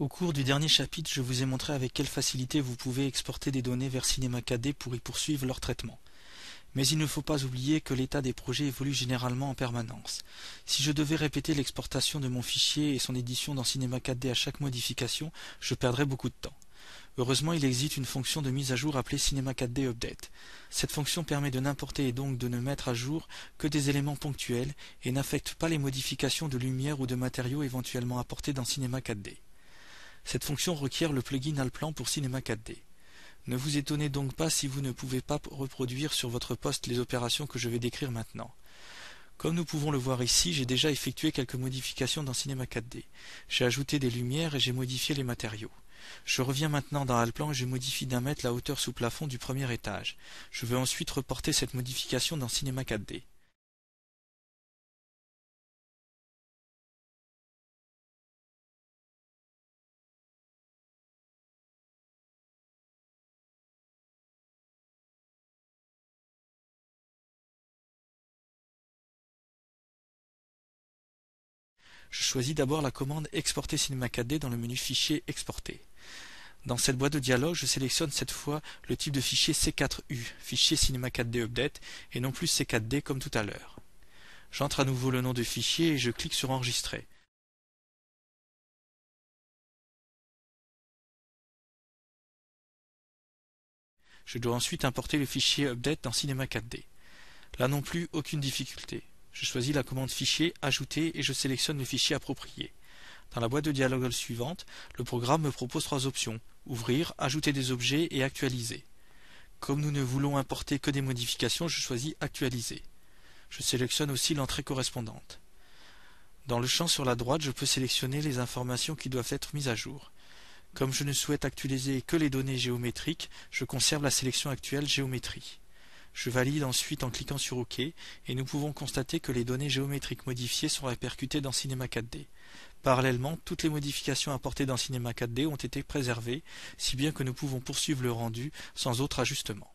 Au cours du dernier chapitre, je vous ai montré avec quelle facilité vous pouvez exporter des données vers Cinema 4D pour y poursuivre leur traitement. Mais il ne faut pas oublier que l'état des projets évolue généralement en permanence. Si je devais répéter l'exportation de mon fichier et son édition dans Cinema 4D à chaque modification, je perdrais beaucoup de temps. Heureusement, il existe une fonction de mise à jour appelée Cinema 4D Update. Cette fonction permet de n'importer et donc de ne mettre à jour que des éléments ponctuels et n'affecte pas les modifications de lumière ou de matériaux éventuellement apportés dans Cinema 4D. Cette fonction requiert le plugin Allplan pour Cinema 4D. Ne vous étonnez donc pas si vous ne pouvez pas reproduire sur votre poste les opérations que je vais décrire maintenant. Comme nous pouvons le voir ici, j'ai déjà effectué quelques modifications dans Cinema 4D. J'ai ajouté des lumières et j'ai modifié les matériaux. Je reviens maintenant dans Allplan et je modifie d'1 mètre la hauteur sous plafond du premier étage. Je vais ensuite reporter cette modification dans Cinema 4D. Je choisis d'abord la commande Exporter Cinema 4D dans le menu Fichier Exporter. Dans cette boîte de dialogue, je sélectionne cette fois le type de fichier C4U, fichier Cinema 4D Update, et non plus C4D comme tout à l'heure. J'entre à nouveau le nom de fichier et je clique sur Enregistrer. Je dois ensuite importer le fichier Update dans Cinema 4D. Là non plus, aucune difficulté. Je choisis la commande Fichier, Ajouter et je sélectionne le fichier approprié. Dans la boîte de dialogue suivante, le programme me propose 3 options: Ouvrir, Ajouter des objets et Actualiser. Comme nous ne voulons importer que des modifications, je choisis Actualiser. Je sélectionne aussi l'entrée correspondante. Dans le champ sur la droite, je peux sélectionner les informations qui doivent être mises à jour. Comme je ne souhaite actualiser que les données géométriques, je conserve la sélection actuelle Géométrie. Je valide ensuite en cliquant sur OK et nous pouvons constater que les données géométriques modifiées sont répercutées dans Cinema 4D. Parallèlement, toutes les modifications apportées dans Cinema 4D ont été préservées, si bien que nous pouvons poursuivre le rendu sans autre ajustement.